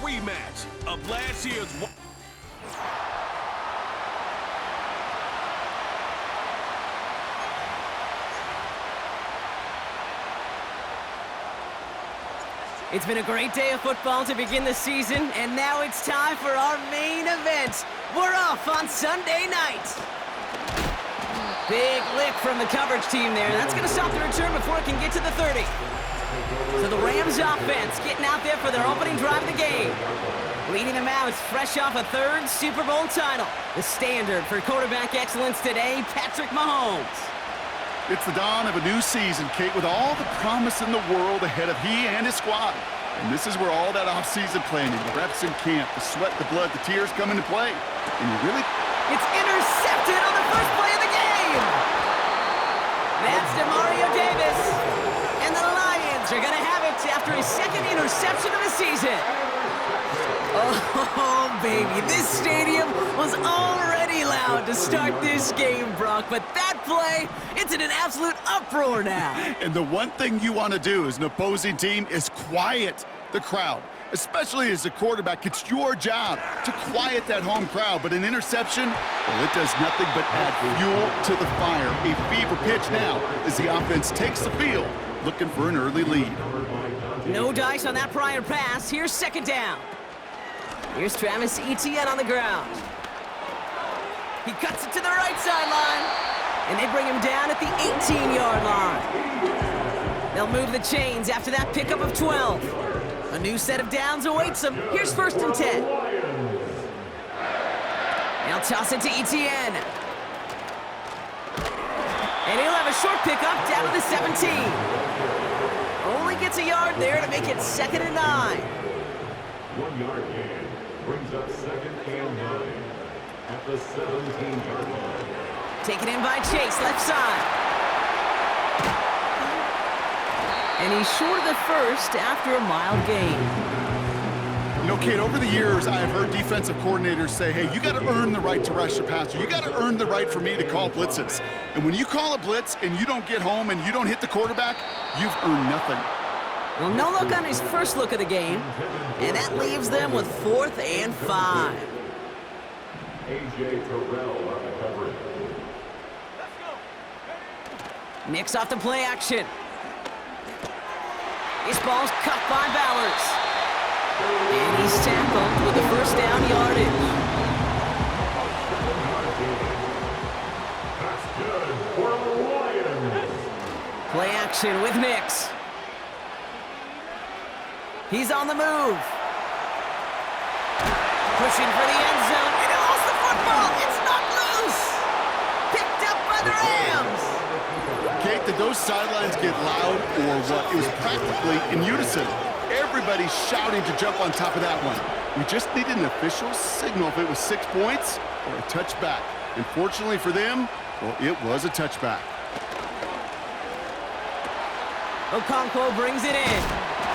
rematch of last year's... It's been a great day of football to begin the season, and now it's time for our main event. We're off on Sunday night. Big lick from the coverage team there. That's going to stop the return before it can get to the 30. So the Rams offense getting out there for their opening drive of the game. Leading them out, fresh off a third Super Bowl title. The standard for quarterback excellence today, Patrick Mahomes. It's the dawn of a new season, Kate, with all the promise in the world ahead of he and his squad. And this is where all that off-season planning, the reps in camp, the sweat, the blood, the tears come into play. And you really... It's intercepted on the first play of the game! That's DeMario Davis. And the Lions are going to have it after his second interception of the season. Oh, baby, this stadium was already loud to start this game, Brock, but that play, it's in an absolute uproar now. And the one thing you want to do as an opposing team is quiet the crowd, especially as a quarterback. It's your job to quiet that home crowd, but an interception, well, it does nothing but add fuel to the fire. A fever pitch now as the offense takes the field, looking for an early lead. No dice on that prior pass. Here's second down. Here's Travis Etienne on the ground. He cuts it to the right sideline, and they bring him down at the 18-yard line. They'll move the chains after that pickup of 12. A new set of downs awaits them. Here's first and 10. Now toss it to Etienne. And he'll have a short pickup down to the 17. Only gets a yard there to make it second and 9. 1 yard gain brings up second and 9 at the 17-yard line. Taken in by Chase, left side. And he's short of the first after a mild gain. You know, Kate, over the years, I have heard defensive coordinators say, hey, you got to earn the right to rush the passer. You got to earn the right for me to call blitzes. And when you call a blitz and you don't get home and you don't hit the quarterback, you've earned nothing. Well, no look on his first look of the game, and that leaves them with 4th and 5. A.J. Terrell on the coverage. Mix off the play action. This ball's cut by Ballers. And he's tackled with the first down yardage. That's good for the Lions. Play action with Mix. He's on the move. Pushing for the end zone. And he lost the football. It's not loose. Picked up by the Rams. Kate, did those sidelines get loud or what? It was practically in unison. Everybody shouting to jump on top of that one. We just needed an official signal if it was 6 points or a touchback. And fortunately for them, well, it was a touchback. Okonkwo brings it in.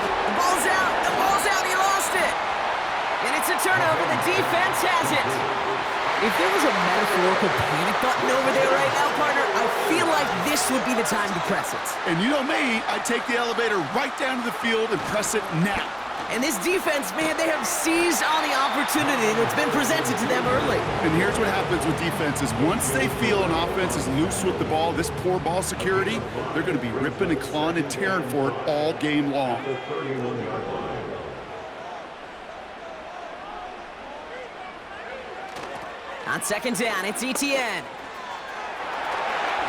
The ball's out, he lost it. And it's a turnover, the defense has it. If there was a metaphorical panic button over there right now, partner, I feel like this would be the time to press it. And you know me, I'd take the elevator right down to the field and press it now. And this defense, man, they have seized on the opportunity that's been presented to them early. And here's what happens with defenses. Once they feel an offense is loose with the ball, this poor ball security, they're going to be ripping and clawing and tearing for it all game long. The 31-yard line. On second down, it's Etienne.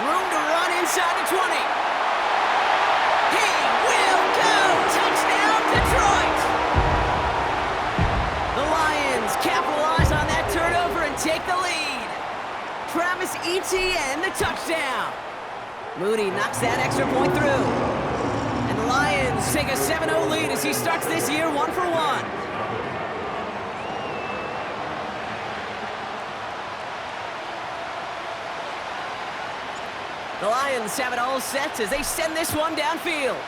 Room to run inside the 20. He will go! Touchdown, Detroit! The Lions capitalize on that turnover and take the lead. Travis Etienne, the touchdown. Moody knocks that extra point through. And the Lions take a 7-0 lead as he starts this year 1 for 1. The Lions have it all set as they send this one downfield.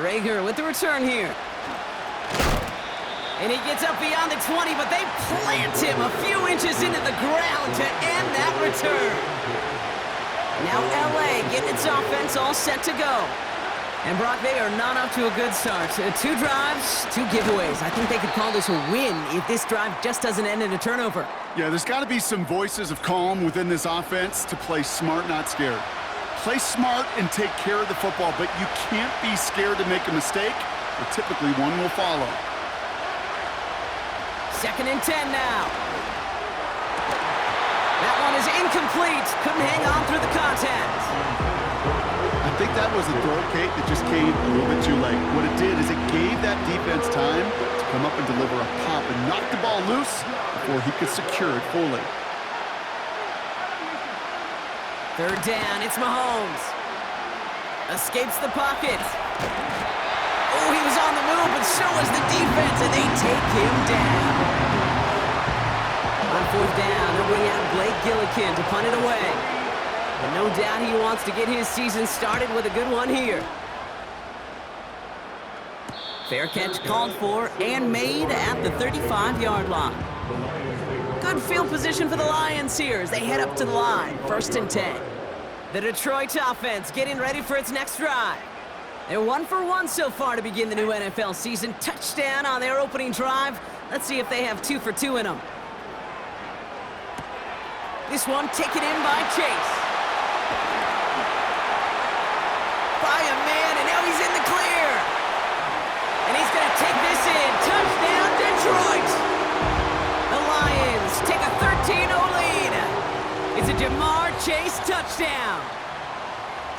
Rager with the return here. And he gets up beyond the 20, but they plant him a few inches into the ground to end that return. Now LA getting its offense all set to go. And Brock, they are not up to a good start. 2 drives, 2 giveaways. I think they could call this a win if this drive just doesn't end in a turnover. Yeah, there's got to be some voices of calm within this offense to play smart, not scared. Play smart and take care of the football, but you can't be scared to make a mistake, or typically one will follow. 2nd and 10 now. That one is incomplete. Couldn't hang on through the contact. I think that was a throw, Kate, that just came a little bit too late. What it did is it gave that defense time to come up and deliver a pop and knock the ball loose before he could secure it fully. 3rd down, it's Mahomes. Escapes the pocket. Oh, he was on the move, but so was the defense, and they take him down. On 4th down, they'll bring out Blake Gillikin to punt it away. And no doubt he wants to get his season started with a good one here. Fair catch called for and made at the 35-yard line. Good field position for the Lions here as they head up to the line. 1st and 10. The Detroit offense getting ready for its next drive. They're 1 for 1 so far to begin the new NFL season. Touchdown on their opening drive. Let's see if they have 2 for 2 in them. This one taken in by Chase. By a man, and now he's in the clear. And he's going to take this in. Touchdown, Detroit. The Lions take a 13-0 lead. It's a Jamar Chase touchdown.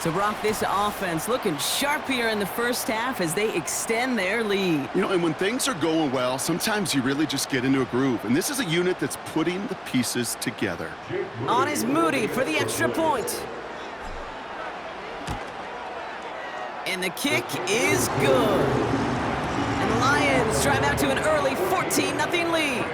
So, Brock, this offense looking sharp here in the first half as they extend their lead. You know, and when things are going well, sometimes you really just get into a groove. And this is a unit that's putting the pieces together. On is Moody for the extra point. And the kick is good. And the Lions drive out to an early 14-0 lead.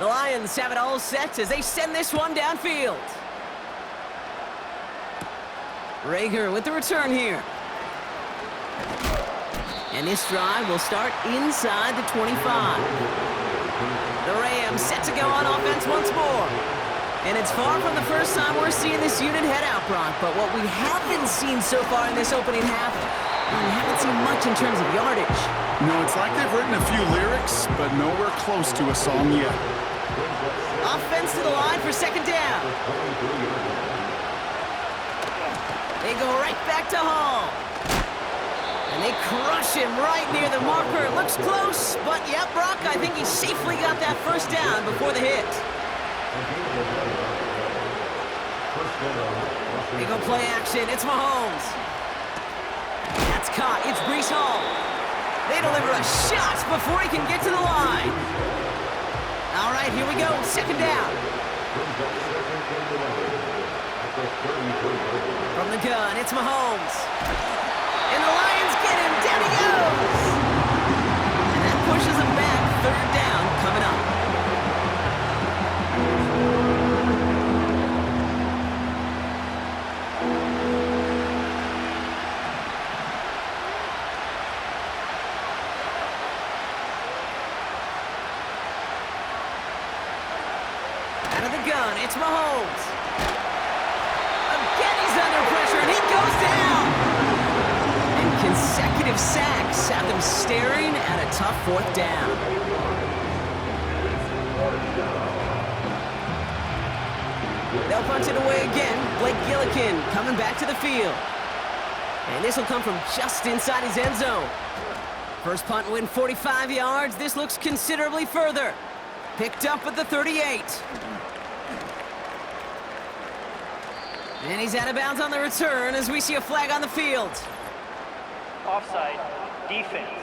The Lions have it all set as they send this one downfield. Rager with the return here. And this drive will start inside the 25. The Rams set to go on offense once more. And it's far from the first time we're seeing this unit head out, Brock. But what we haven't seen so far in this opening half, we haven't seen much in terms of yardage. No, it's like they've written a few lyrics, but nowhere close to a song yet. Offense to the line for 2nd down. They go right back to Hall. And they crush him right near the marker. It looks close, but yeah, Brock, I think he safely got that 1st down before the hit. They go play action. It's Mahomes. That's caught. It's Breece Hall. They deliver a shot before he can get to the line. All right, here we go. 2nd down. From the gun, it's Mahomes. And the Lions get him. Down he goes. And that pushes him back. 3rd down coming up. Out of the gun, it's Mahomes. Again, he's under pressure, and he goes down. And consecutive sacks have them staring at a tough 4th down. They'll punch it away again. Blake Gillikin coming back to the field. And this will come from just inside his end zone. First punt win 45 yards. This looks considerably further. Picked up at the 38. And he's out of bounds on the return as we see a flag on the field. Offside, defense.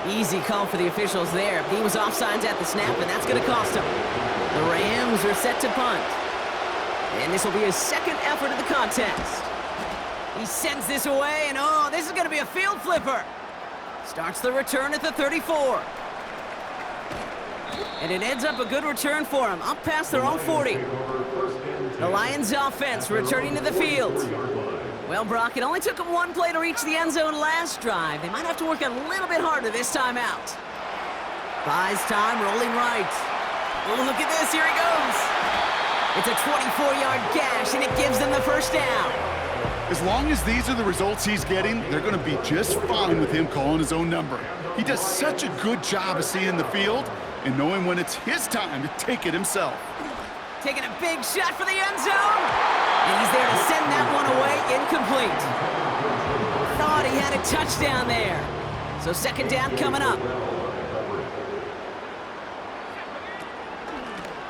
Easy call for the officials there. He was offsides at the snap, and that's going to cost him. The Rams are set to punt. And this will be his 2nd effort of the contest. He sends this away, and oh, this is going to be a field flipper. Starts the return at the 34. And it ends up a good return for him, up past their own 40. The Lions offense returning to the field. Well, Brock, it only took them 1 play to reach the end zone last drive. They might have to work a little bit harder this time out. Buys time, rolling right. Oh, look at this, here he goes. It's a 24-yard gash, and it gives them the first down. As long as these are the results he's getting, they're going to be just fine with him calling his own number. He does such a good job of seeing the field and knowing when it's his time to take it himself. Taking a big shot for the end zone. And he's there to send that one away, incomplete. Thought he had a touchdown there. So second down coming up.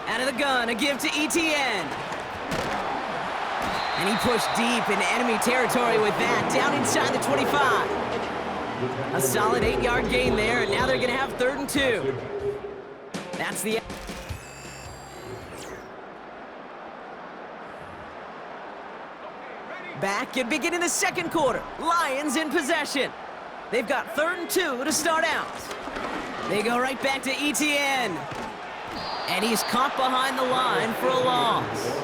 Out of the gun, a give to ETN. And he pushed deep into enemy territory with that, down inside the 25. A solid 8-yard gain there, and now they're going to have 3rd and 2. That's the... Back and beginning the second quarter. Lions in possession. They've got 3rd and 2 to start out. They go right back to ETN. And he's caught behind the line for a loss.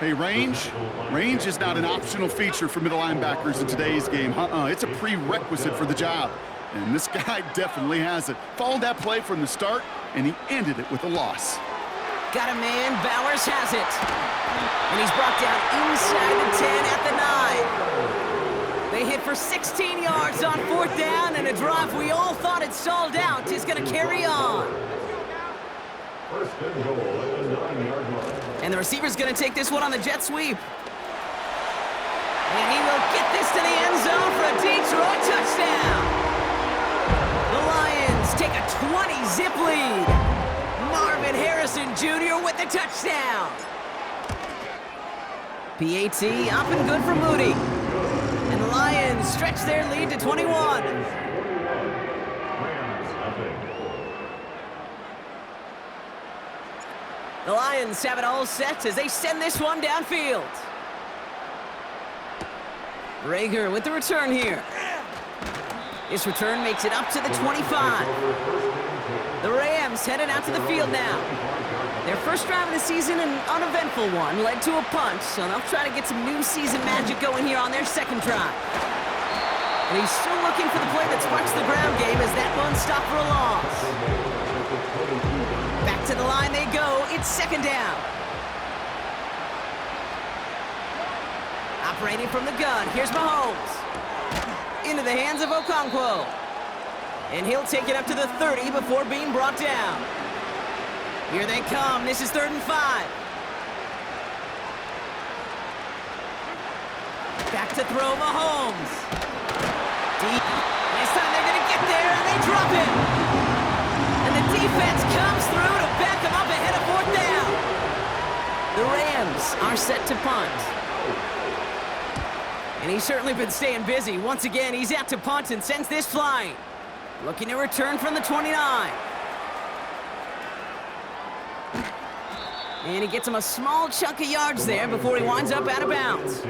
Hey, range is not an optional feature for middle linebackers in today's game. It's a prerequisite for the job. And this guy definitely has it. Followed that play from the start, and he ended it with a loss. Got a man, Bowers has it. And he's brought down inside the 10 at the 9. They hit for 16 yards on 4th down, and a drive we all thought had stalled out is going to carry on. First and goal at the 9-yard line. And the receiver's going to take this one on the jet sweep. And he will get this to the end zone for a Detroit touchdown. The Lions take a 20-zip lead. Marvin Harrison Jr. with the touchdown. PAT up and good for Moody. And the Lions stretch their lead to 21. The Lions have it all set as they send this one downfield. Rager with the return here. This return makes it up to the 25. The Rams headed out to the field now. Their first drive of the season, an uneventful one, led to a punt, so they'll try to get some new season magic going here on their second drive. And he's still looking for the play that sparks the ground game as that one stopped for a loss. Back to the line they go. It's second down. Operating from the gun. Here's Mahomes. Into the hands of Okonkwo. And he'll take it up to the 30 before being brought down. Here they come. This is 3rd and 5. Back to throw Mahomes. Deep. This time they're going to get there, and they drop him. And the defense comes through to back them up ahead of 4th down. The Rams are set to punt. And he's certainly been staying busy. Once again, he's out to punt and sends this flying. Looking to return from the 29. And he gets him a small chunk of yards there before he winds up out of bounds.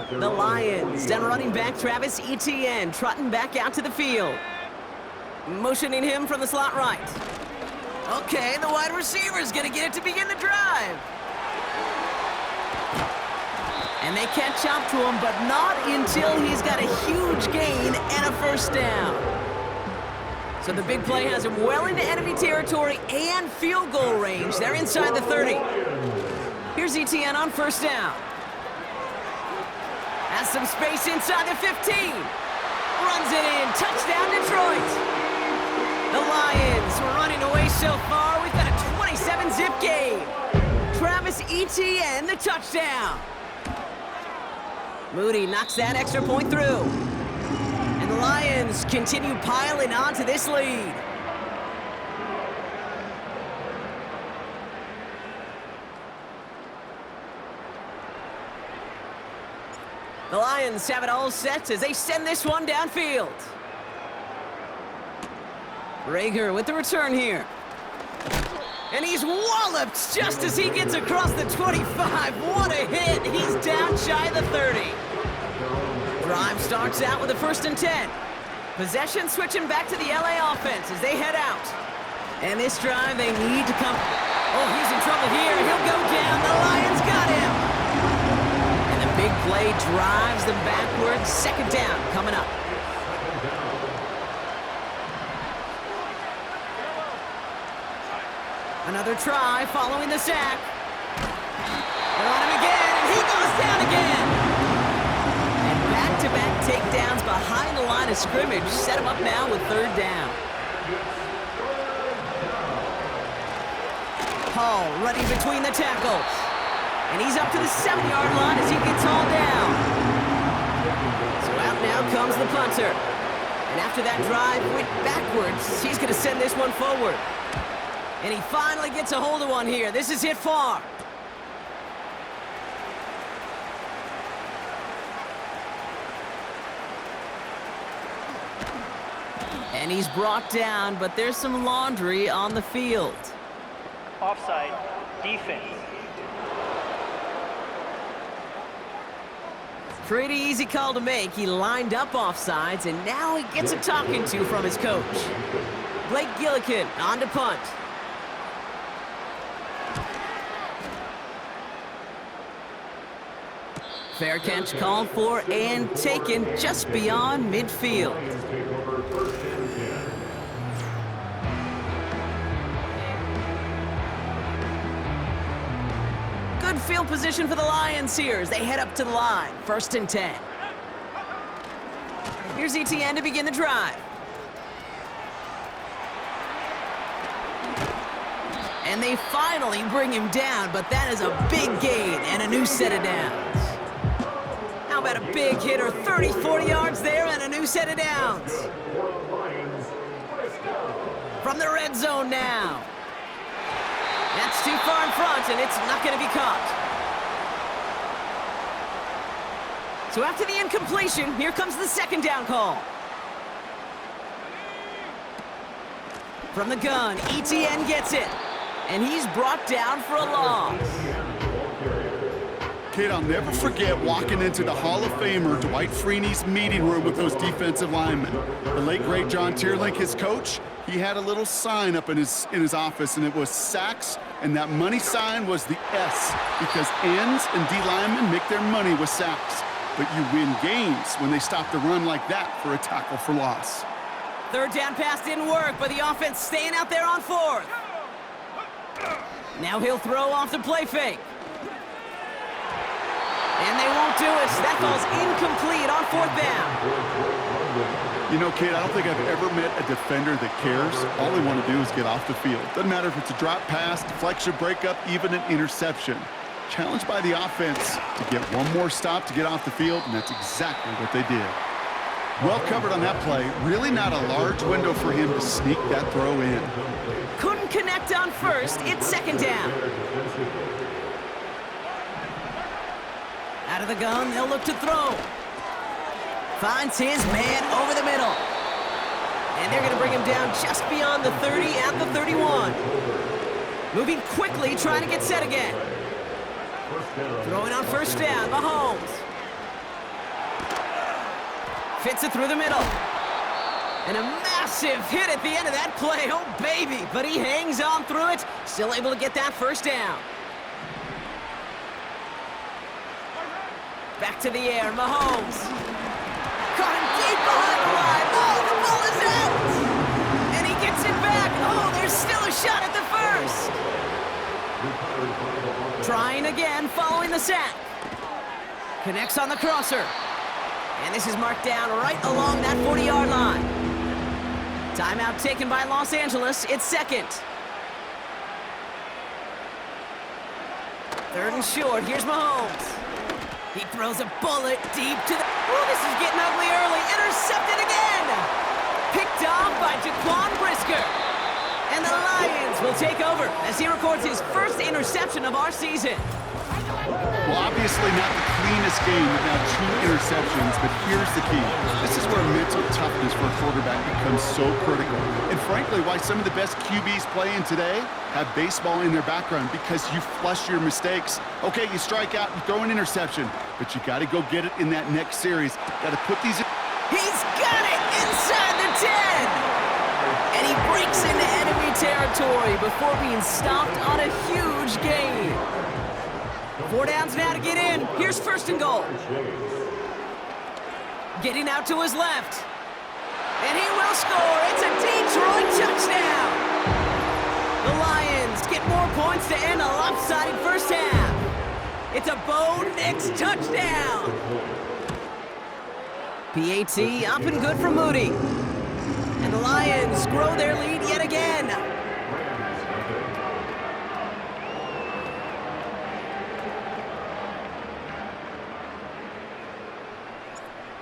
The Lions, down running back Travis Etienne, trotting back out to the field. Motioning him from the slot right. Okay, the wide receiver's gonna get it to begin the drive. And they catch up to him, but not until he's got a huge gain and a first down. So the big play has him well into enemy territory and field goal range. They're inside the 30. Here's Etienne on first down. Has some space inside the 15. Runs it in. Touchdown, Detroit. The Lions were running away so far. We've got a 27-zip game. Travis Etienne, the touchdown. Moody knocks that extra point through. And the Lions continue piling on to this lead. The Lions have it all set as they send this one downfield. Rager with the return here. And he's walloped just as he gets across the 25. What a hit. He's down shy of the 30. Drive starts out with a 1st and 10. Possession switching back to the LA offense as they head out. And this drive, they need to come. Oh, he's in trouble here. He'll go down. The Lions got him. And the big play drives them backwards. Second down coming up. Another try following the sack. They're on him again, and he goes down again. And back-to-back takedowns behind the line of scrimmage set him up now with third down. Hall running between the tackles. And he's up to the 7-yard line as he gets hauled down. So out now comes the punter. And after that drive went backwards, he's going to send this one forward. And he finally gets a hold of one here. This is hit far. And he's brought down, but there's some laundry on the field. Offside. Defense. Pretty easy call to make. He lined up offsides, and now he gets a talking to from his coach. Blake Gillikin on to punt. Fair catch called for and taken just beyond midfield. Good field position for the Lions here as they head up to the line. 1st and 10. Here's ETN to begin the drive. And they finally bring him down, but that is a big gain and a new set of downs. How about a big hitter, 30, 40 yards there and a new set of downs. From the red zone now. That's too far in front, and it's not going to be caught. So after the incompletion, here comes the 2nd down call. From the gun, ETN gets it. And he's brought down for a loss. Kid, I'll never forget walking into the Hall of Famer Dwight Freeney's meeting room with those defensive linemen. The late, great John Tierlink, his coach, he had a little sign up in his office, and it was sacks, and that money sign was the S, because ends and D linemen make their money with sacks. But you win games when they stop the run like that for a tackle for loss. 3rd down pass didn't work, but the offense staying out there on 4th. Now he'll throw off the play fake. And they won't do it. That falls incomplete on 4th down. You know, kid, I don't think I've ever met a defender that cares. All they want to do is get off the field. Doesn't matter if it's a drop pass, deflection, breakup, even an interception. Challenged by the offense to get one more stop to get off the field, and that's exactly what they did. Well covered on that play. Really not a large window for him to sneak that throw in. Couldn't connect on 1st. It's 2nd down. Out of the gun, they'll look to throw. Finds his man over the middle. And they're going to bring him down just beyond the 30 at the 31. Moving quickly, trying to get set again. Throwing on 1st down, Mahomes. Fits it through the middle. And a massive hit at the end of that play. Oh, baby. But he hangs on through it. Still able to get that 1st down. Back to the air, Mahomes. Caught him deep behind the line. Oh, the ball is out. And he gets it back. Oh, there's still a shot at the 1st. Trying again, following the sack. Connects on the crosser. And this is marked down right along that 40-yard line. Timeout taken by Los Angeles. It's 2nd. 3rd and short. Here's Mahomes. He throws a bullet deep to the... Oh, this is getting ugly early. Intercepted again. Picked off by Jaquan Brisker. And the Lions will take over as he records his 1st interception of our season. Well, obviously not the cleanest game with now 2 interceptions, but here's the key. This is where mental toughness for a quarterback becomes so critical. And frankly, why some of the best QBs playing today have baseball in their background, because you flush your mistakes. Okay, you strike out, you throw an interception, but you got to go get it in that next series. Got to put these in. He's got it inside the 10. And he breaks into enemy territory before being stopped on a huge gain. 4 downs now to get in. Here's 1st and goal. Getting out to his left. And he will score. It's a Detroit touchdown. The Lions get more points to end a lopsided first half. It's a Bo Nix touchdown. PAT up and good for Moody. And the Lions grow their lead yet again.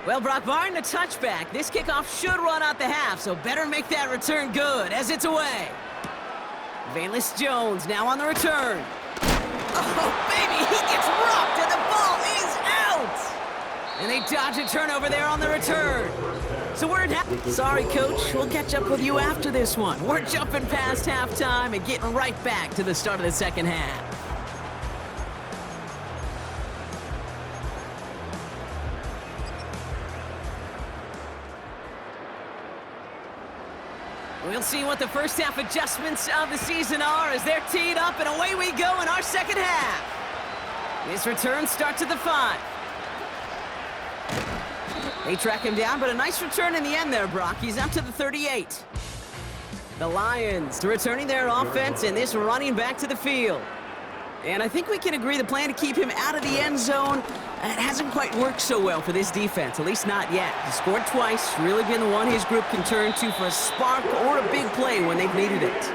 Well, Brock, barring the touchback, this kickoff should run out the half, so better make that return good as it's away. Valus Jones now on the return. Oh, baby, he gets rocked and the ball is out! And they dodge a turnover there on the return. So we're in half. Sorry, Coach, we'll catch up with you after this one. We're jumping past halftime and getting right back to the start of the second half. We'll see what the first half adjustments of the season are as they're teed up, and away we go in our second half. This return starts at the 5. They track him down, but a nice return in the end there, Brock. He's up to the 38. The Lions returning their offense and this running back to the field. And I think we can agree the plan to keep him out of the end zone, it hasn't quite worked so well for this defense, at least not yet. He scored twice, really been the one his group can turn to for a spark or a big play when they've needed it.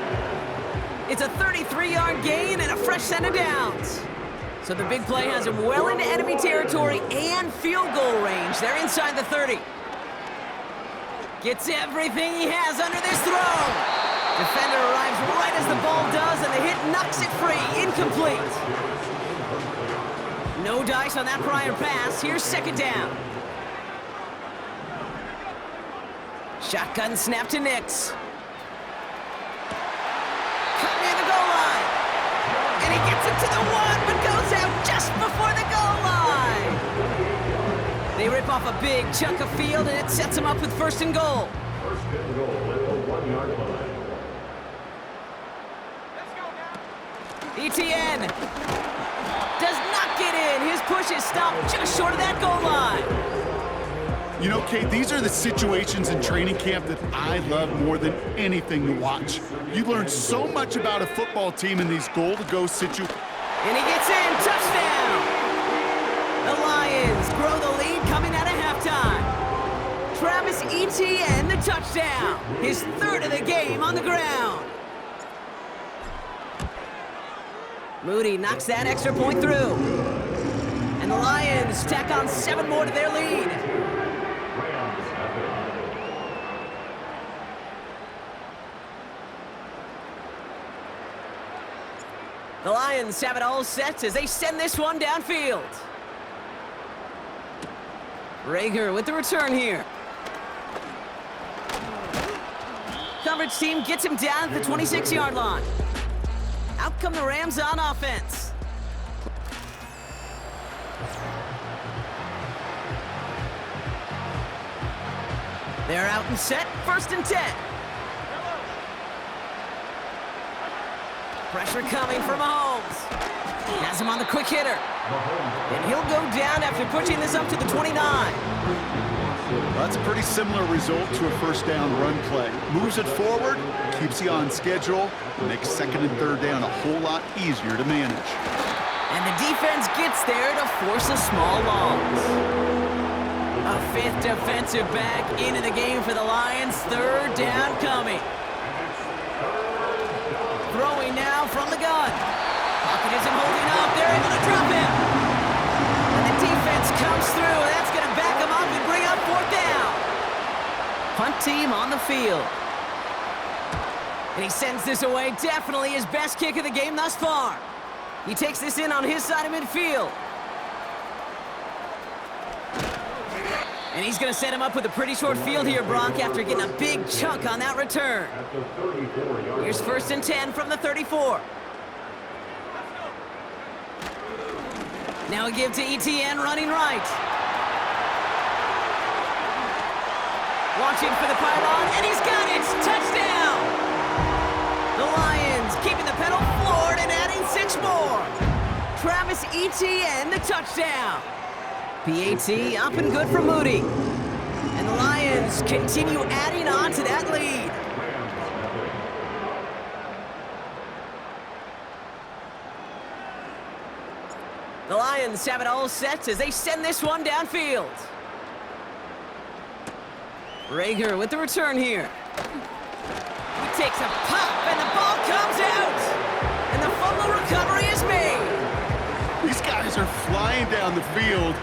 It's a 33-yard gain and a fresh set of downs. So the big play has him well into enemy territory and field goal range. They're inside the 30. Gets everything he has under this throw. Defender arrives right as the ball does, and the hit knocks it free. Incomplete. No dice on that prior pass. Here's second down. Shotgun snap to Nix. Cut near the goal line. And he gets it to the 1, but goes out just before the goal line. They rip off a big chunk of field, and it sets them up with first and goal. First and goal at the 1-yard line. ETN does not get in. His push is stopped just short of that goal line. You know, Kate, these are the situations in training camp that I love more than anything to watch. You learn so much about a football team in these goal-to-go situations. And he gets in. Touchdown! The Lions grow the lead coming out of halftime. Travis Etienne, the touchdown. His third of the game on the ground. Moody knocks that extra point through. And the Lions tack on 7 more to their lead. The Lions have it all set as they send this one downfield. Rager with the return here. Coverage team gets him down at the 26-yard line. Out come the Rams on offense. They're out and set, first and 10. Pressure coming from Mahomes. Has him on the quick hitter. And he'll go down after pushing this up to the 29. Well, that's a pretty similar result to a first down run play. Moves it forward, keeps you on schedule, makes second and third down a whole lot easier to manage. And the defense gets there to force a small loss. A 5th defensive back into the game for the Lions. Third down coming. Throwing now from the gun. Pocket isn't holding up. They're able to drop him. And the defense comes through. That's going to back him up and bring up 4th down. Punt team on the field. And he sends this away. Definitely his best kick of the game thus far. He takes this in on his side of midfield. And he's going to set him up with a pretty short field here, Brock, after getting a big chunk on that return. Here's first and 10 from the 34. Now a give to ETN running right. Watching for the pylon, and he's got it! Touchdown! The Lions keeping the pedal floored and adding 6 more. Travis Etienne, the touchdown. PAT up and good for Moody. And the Lions continue adding on to that lead. The Lions have it all set as they send this one downfield. Rager with the return here. He takes a pop, and the ball comes out. And the fumble recovery is made. These guys are flying down the field.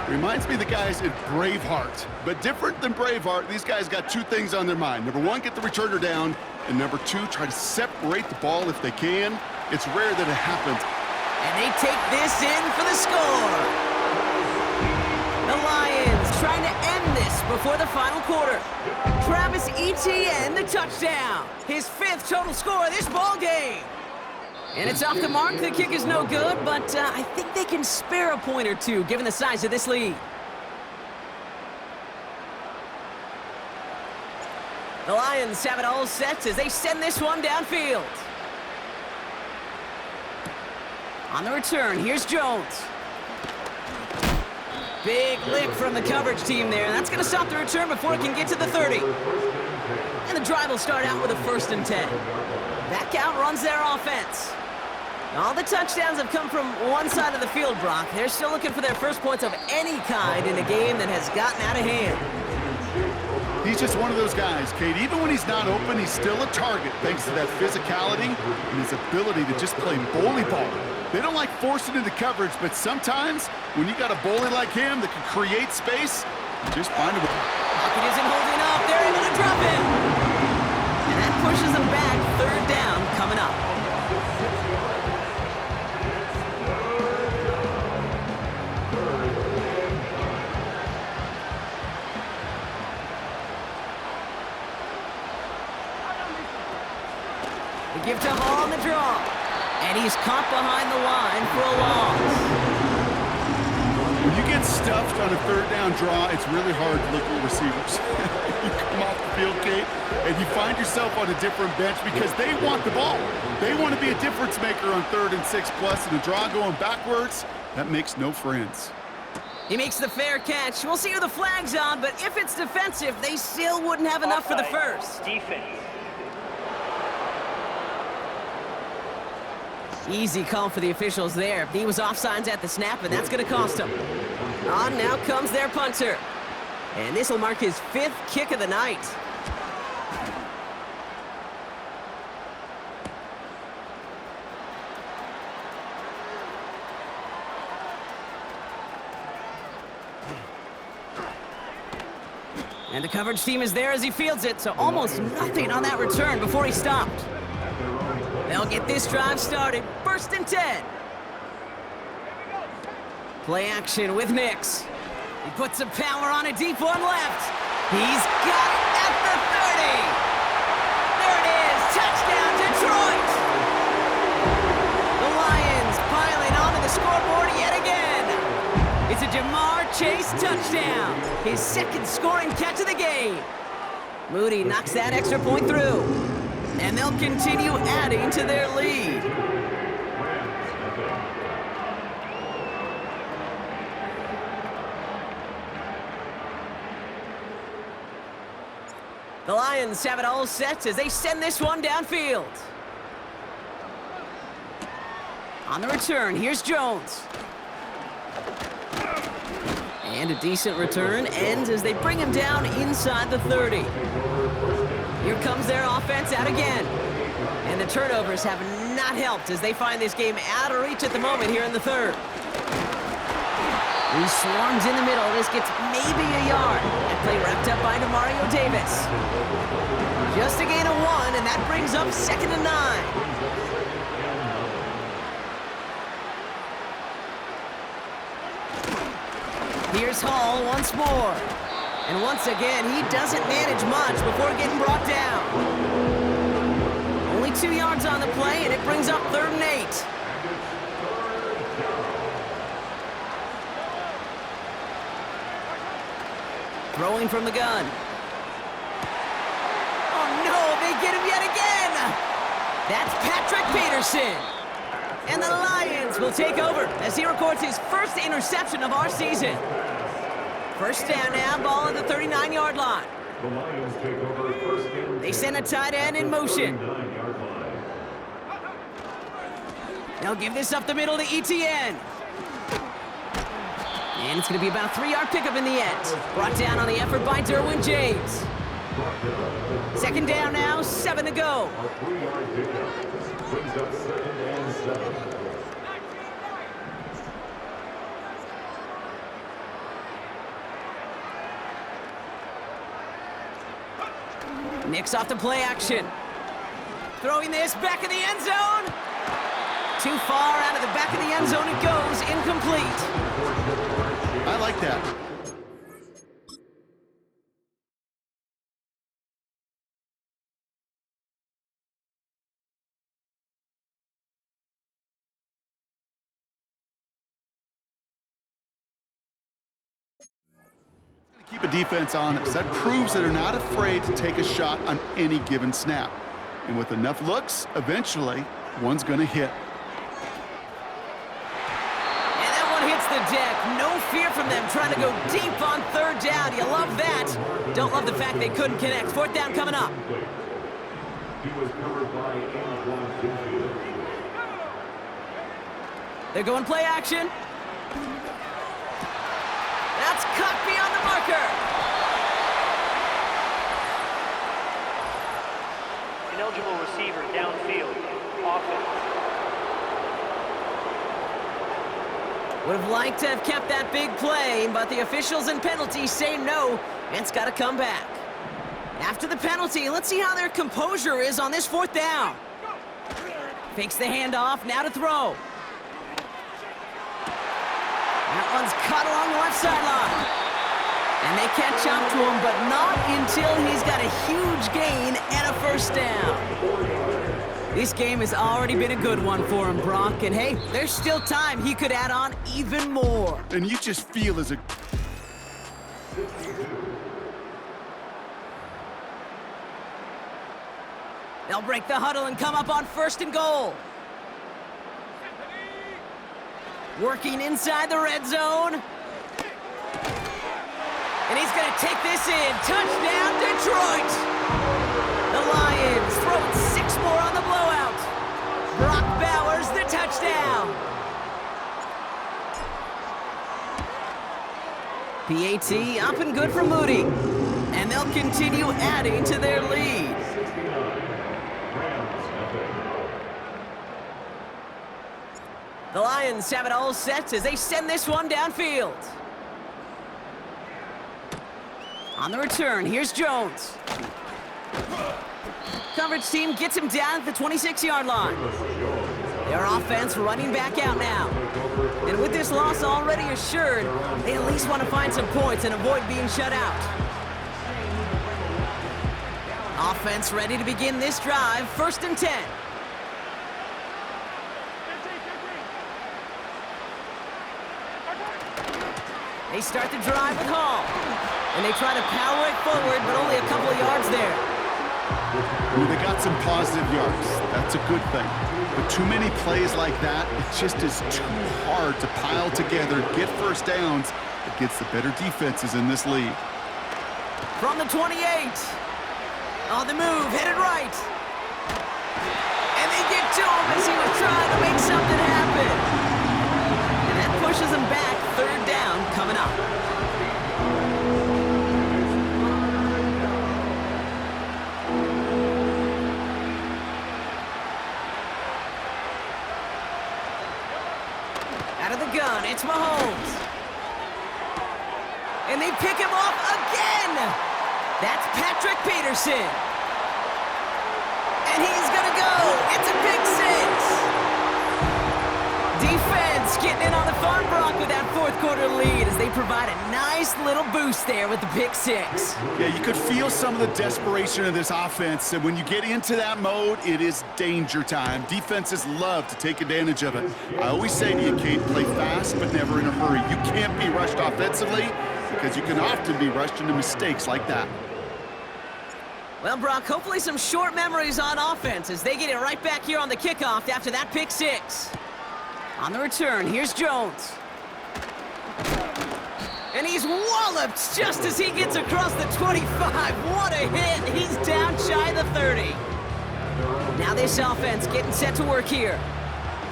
Reminds me of the guys in Braveheart. But different than Braveheart, these guys got two things on their mind. Number one, get the returner down. And number two, try to separate the ball if they can. It's rare that it happens. And they take this in for the score. The Lions trying to end this before the final quarter. Travis Etienne, the touchdown. His 5th total score of this ball game. And it's off the mark. The kick is no good, but I think they can spare a point or two given the size of this lead. The Lions have it all set as they send this one downfield. On the return, here's Jones. Big lick from the coverage team there. That's going to stop the return before it can get to the 30. And the drive will start out with a 1st and 10. Back out runs their offense. All the touchdowns have come from one side of the field, Brock. They're still looking for their first points of any kind in a game that has gotten out of hand. He's just one of those guys, Kate. Even when he's not open, he's still a target thanks to that physicality and his ability to just play bully ball. They don't like forcing into coverage, but sometimes when you got a bully like him that can create space, you just find a way. Pocket isn't holding up. They're able to drop him. And that pushes them back. 3rd down coming up. They give to Hall on the draw. And he's caught behind the line for a loss. When you get stuffed on a 3rd down draw, it's really hard to look at receivers. You come off the field, Kate, and you find yourself on a different bench because they want the ball. They want to be a difference maker on 3rd and 6+, and a draw going backwards, that makes no friends. He makes the fair catch. We'll see who the flag's on, but if it's defensive, they still wouldn't have enough for the first. Defense. Easy call for the officials there. He was offsides at the snap, and that's going to cost him. On now comes their punter. And this will mark his 5th kick of the night. And the coverage team is there as he fields it, so almost nothing on that return before he stopped. They'll get this drive started. 1st and 10. Play action with Nix. He puts some power on a deep one left. He's got it at the 30. There it is. Touchdown, Detroit. The Lions piling onto the scoreboard yet again. It's a Jamar Chase touchdown. His 2nd scoring catch of the game. Moody knocks that extra point through. And they'll continue adding to their lead. The Lions have it all set as they send this one downfield. On the return, here's Jones. And a decent return ends as they bring him down inside the 30. Here comes their offense out again. And the turnovers have not helped as they find this game out of reach at the moment here in the 3rd. He swarms in the middle. This gets maybe a yard. That play wrapped up by Demario Davis. Just a gain of 1, and that brings up 2nd and 9. Here's Hall once more. And once again, he doesn't manage much before getting brought down. Only 2 yards on the play, and it brings up 3rd and 8. Throwing from the gun. Oh no, they get him yet again! That's Patrick Peterson. And the Lions will take over as he records his 1st interception of our season. 1st down now, ball at the 39-yard line. The Lions take over 1st down. They send a tight end in motion. They'll give this up the middle to Etienne. And it's going to be about a 3-yard pickup in the end. Brought down on the effort by Derwin James. Second down now, 7 to go. A 3-yard pickup brings up 2nd and 7. Nicks off the play action. Throwing this back in the end zone. Too far out of the back of the end zone it goes, incomplete. I like that. Keep a defense honest. That proves that they're not afraid to take a shot on any given snap. And with enough looks, eventually, one's going to hit. And that one hits the deck. No fear from them trying to go deep on 3rd down. You love that. Don't love the fact they couldn't connect. 4th down coming up. He was covered by Antoine Winfield. They're going play action. That's cut beyond the marker. Ineligible receiver downfield. Offense. Would have liked to have kept that big play, but the officials and penalties say no, and it's got to come back. After the penalty, let's see how their composure is on this 4th down. Fakes the handoff, now to throw. That one's cut along the left sideline. And they catch up to him, but not until he's got a huge gain and a 1st down. This game has already been a good one for him, Brock. And hey, there's still time he could add on even more. And you just feel as a... They'll break the huddle and come up on 1st and goal. Working inside the red zone. And he's going to take this in. Touchdown, Detroit! The Lions throwing 6 more on the blowout. Brock Bowers, the touchdown. PAT up and good for Moody. And they'll continue adding to their lead. The Lions have it all set as they send this one downfield. On the return, here's Jones. Coverage team gets him down at the 26-yard line. Their offense running back out now. And with this loss already assured, they at least want to find some points and avoid being shut out. Offense ready to begin this drive, 1st and 10. They start the drive with Hall. And they try to power it forward, but only a couple of yards there. Well, they got some positive yards. That's a good thing. But too many plays like that, it just is too hard to pile together, get 1st downs against the better defenses in this league. From the 28. On the move, headed right. And they get to him as he was trying to make something happen. And that pushes him back. 3rd down coming up. Out of the gun, it's Mahomes. And they pick him off again. That's Patrick Peterson. And he's gonna go. It's a big 6. Defense getting in on the fun, Brock, with that 4th quarter lead as they provide a nice little boost there with the pick 6. Yeah, you could feel some of the desperation of this offense. And when you get into that mode, it is danger time. Defenses love to take advantage of it. I always say to you, Kate, play fast but never in a hurry. You can't be rushed offensively because you can often be rushed into mistakes like that. Well, Brock, hopefully some short memories on offense as they get it right back here on the kickoff after that pick 6. On the return, here's Jones. And he's walloped just as he gets across the 25. What a hit. He's down shy of the 30. Now this offense getting set to work here.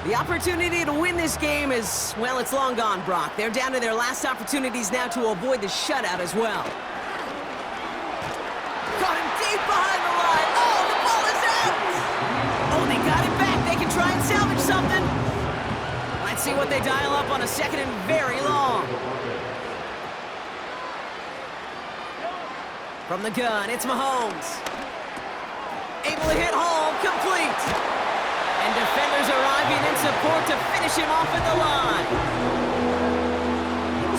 The opportunity to win this game is, well, it's long gone, Brock. They're down to their last opportunities now to avoid the shutout as well. Caught him deep behind the line. Oh, the ball is out! Oh, they got it back. They can try and salvage something. Let's see what they dial up on a second and very long. From the gun, it's Mahomes. Able to hit home, complete. And defenders arriving in support to finish him off at the line.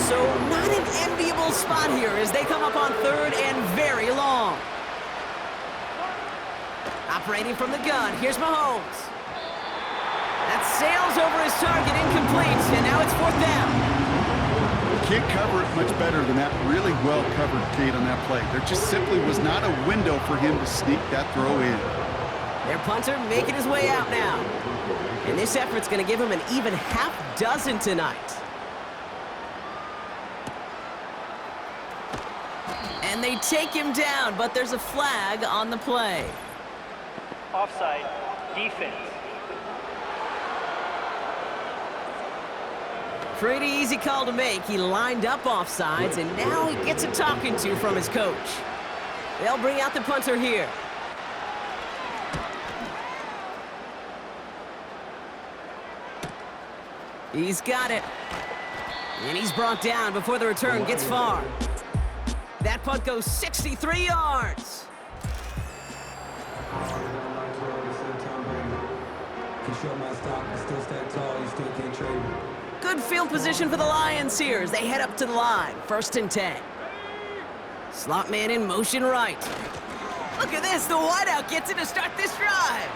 So not an enviable spot here as they come up on third and very long. Operating from the gun, here's Mahomes. That sails over his target, incomplete, and now it's fourth down. Can't cover it much better than that. Really well covered, Kate, on that play. There just simply was not a window for him to sneak that throw in. Their punter making his way out now. And this effort's going to give him an even half dozen tonight. And they take him down, but there's a flag on the play. Offside, defense. Pretty easy call to make. He lined up offsides, and now he gets a talking to from his coach. They'll bring out the punter here. He's got it. And he's brought down before the return gets far. That punt goes 63 yards. Good field position for the Lions here as they head up to the line. 1st and 10. Slot man in motion right. Look at this. The wideout gets it to start this drive.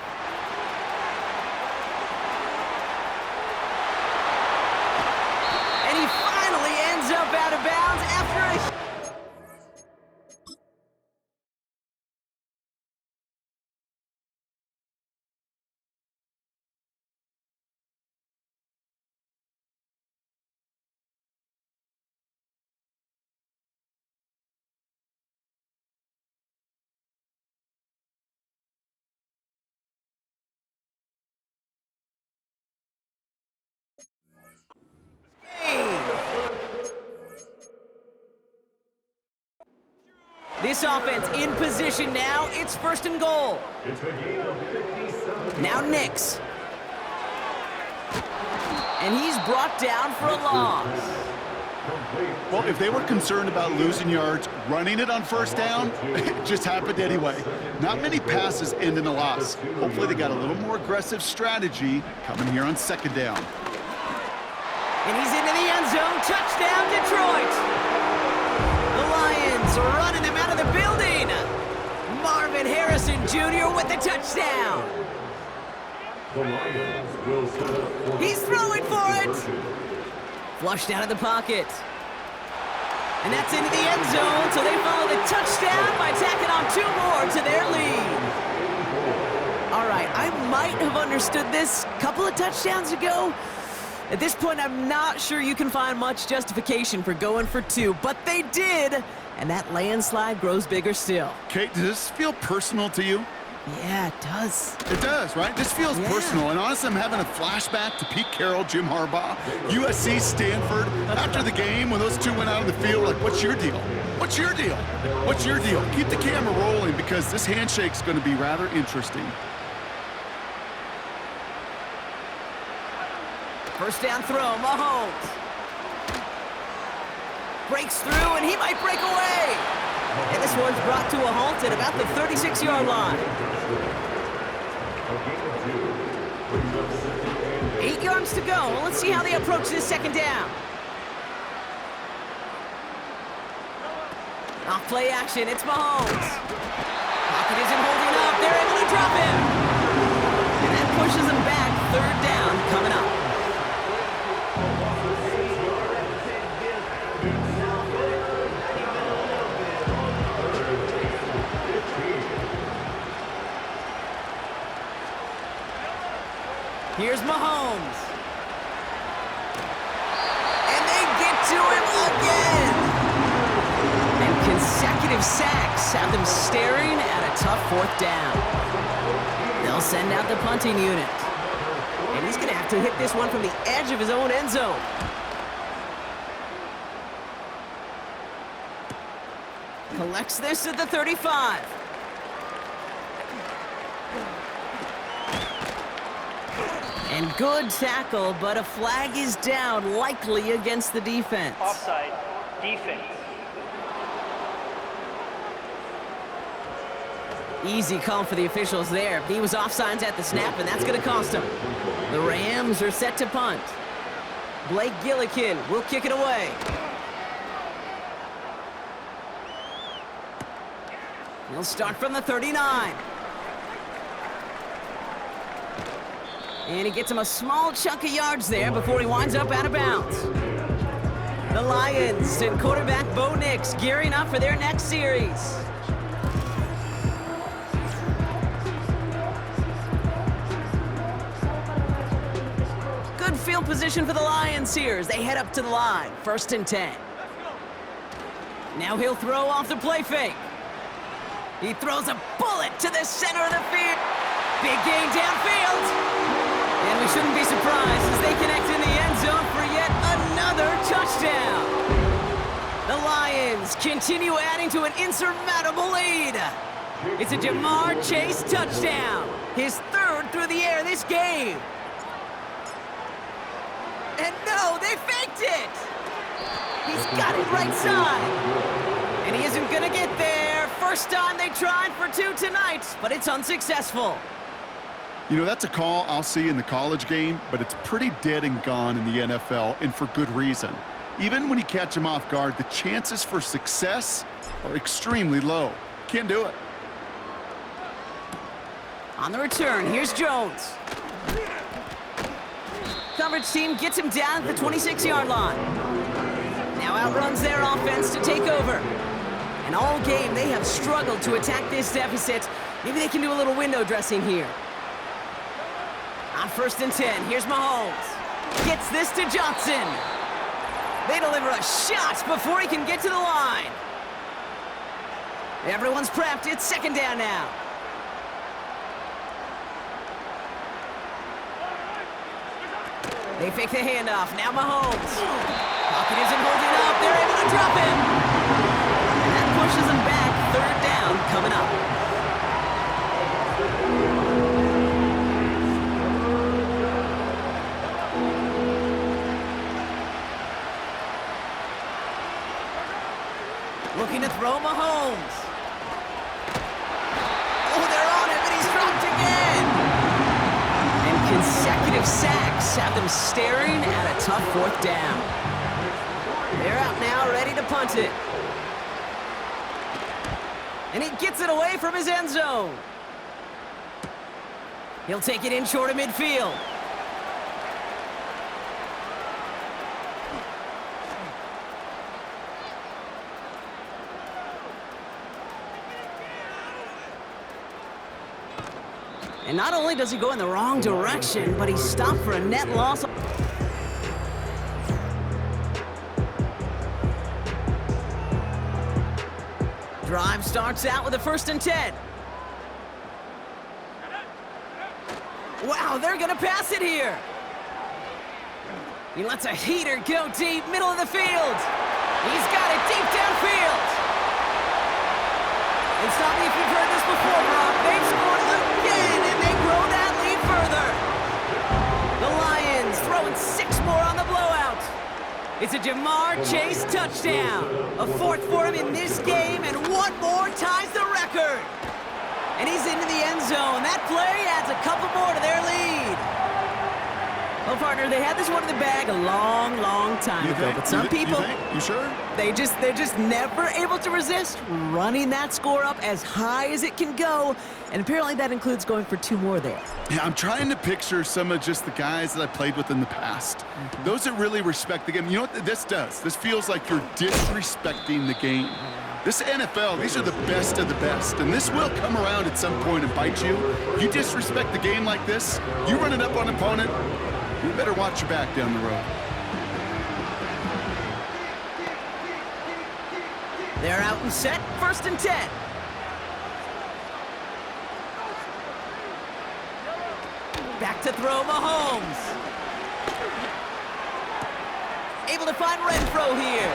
And he finally ends up out of bounds after a... This offense in position now. It's 1st and goal. Now Nix. And he's brought down for a loss. Well, if they were concerned about losing yards, running it on 1st down, it just happened anyway. Not many passes end in a loss. Hopefully they got a little more aggressive strategy coming here on 2nd down. And he's into the end zone. Touchdown, Detroit. The Lions are running them out of the building. Marvin Harrison Jr. with the touchdown. He's throwing for it. Flushed out of the pocket. And that's into the end zone, so they follow the touchdown by tacking on 2 more to their lead. All right, I might have understood this a couple of touchdowns ago. At this point, I'm not sure you can find much justification for going for 2, but they did, and that landslide grows bigger still. Kate, does this feel personal to you? Yeah, it does. It does, right? This feels personal, and honestly, I'm having a flashback to Pete Carroll, Jim Harbaugh, USC, Stanford. After the game, when those two went out on the field, like, what's your deal? What's your deal? What's your deal? Keep the camera rolling because this handshake's going to be rather interesting. 1st down throw, Mahomes. Breaks through, and he might break away. And this one's brought to a halt at about the 36-yard line. 8 yards to go. Let's see how they approach this 2nd down. Off play action, it's Mahomes. Pocket isn't holding up. They're able to drop him. And that pushes him back. 3rd down coming up. Here's Mahomes. And they get to him again. And consecutive sacks have them staring at a tough 4th down. They'll send out the punting unit. And he's going to have to hit this one from the edge of his own end zone. Collects this at the 35. And good tackle, but a flag is down, likely against the defense. Offside. Defense. Easy call for the officials there. He was offsides at the snap, and that's going to cost him. The Rams are set to punt. Blake Gillikin will kick it away. He'll start from the 39. And he gets him a small chunk of yards there before he winds up out of bounds. The Lions and quarterback Bo Nix gearing up for their next series. Good field position for the Lions here as they head up to the line. 1st and 10. Now he'll throw off the play fake. He throws a bullet to the center of the field. Big gain downfield. And we shouldn't be surprised as they connect in the end zone for yet another touchdown. The Lions continue adding to an insurmountable lead. It's a Jamar Chase touchdown. His 3rd through the air this game. And no, they faked it. He's got it right side. And he isn't going to get there. First time they tried for 2 tonight, but it's unsuccessful. You know, that's a call I'll see in the college game, but it's pretty dead and gone in the NFL, and for good reason. Even when you catch him off guard, the chances for success are extremely low. Can't do it. On the return, here's Jones. Coverage team gets him down at the 26-yard line. Now outruns their offense to take over. And all game, they have struggled to attack this deficit. Maybe they can do a little window dressing here. On 1st and 10, here's Mahomes. Gets this to Johnson. They deliver a shot before he can get to the line. Everyone's prepped. It's 2nd down now. They fake the handoff. Now Mahomes. Pocket isn't holding up. They're able to drop him. And that pushes them back. 3rd down coming up. Looking to throw Mahomes. Oh, they're on it, but he's dropped again. And consecutive sacks have them staring at a tough 4th down. They're out now, ready to punt it. And he gets it away from his end zone. He'll take it in short of midfield. And not only does he go in the wrong direction, but he's stopped for a net loss. Drive starts out with a 1st and 10. Wow, they're going to pass it here. He lets a heater go deep, middle of the field. He's got it deep downfield. And stop me if you've heard this before, Rob. They've scored again, and they grow that lead further. The Lions throwing 6 more on the blowout. It's a Jamar Chase touchdown. A 4th for him in this game, and 1 more ties the record. And he's into the end zone. That play adds a couple more to their lead. Well, partner, they had this one in the bag a long, long time ago, but some people... You sure? They're just never able to resist running that score up as high as it can go. And apparently that includes going for 2 more there. Yeah, I'm trying to picture some of just the guys that I played with in the past. Those that really respect the game. You know what this does? This feels like you're disrespecting the game. This NFL, these are the best of the best, and this will come around at some point and bite you. You disrespect the game like this, you run it up on an opponent, you better watch your back down the road. They're out and set, 1st and 10. Back to throw. Mahomes. Able to find Renfro here.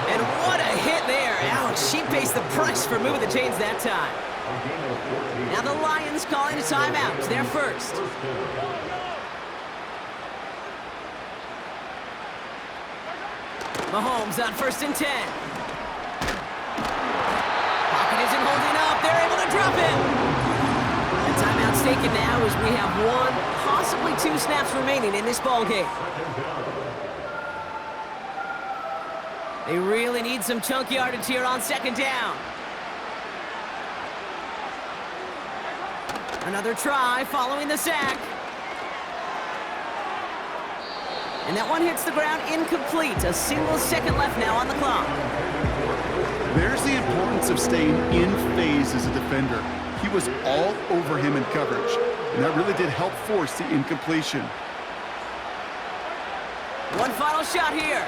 And what a hit there. Ouch, she pays the price for moving the chains that time. Now the Lions calling a timeout. They're first. Mahomes on 1st and 10. Pocket isn't holding up. They're able to drop it. The timeout's taken now as we have 1, possibly 2 snaps remaining in this ball game. They really need some chunk yardage here on 2nd down. Another try following the sack. And that one hits the ground incomplete. A single second left now on the clock. There's the importance of staying in phase as a defender. He was all over him in coverage, and that really did help force the incompletion. One final shot here.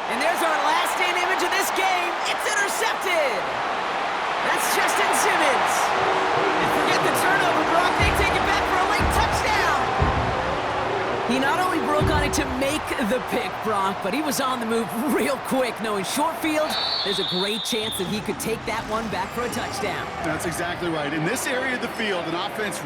And there's our last-stand image of this game. It's intercepted. That's Justin Simmons. And forget the turnover, Brock. They take it back for a late touchdown. He not only broke on it to make the pick, Brock, but he was on the move real quick, knowing short field, there's a great chance that he could take that one back for a touchdown. That's exactly right. In this area of the field, an offense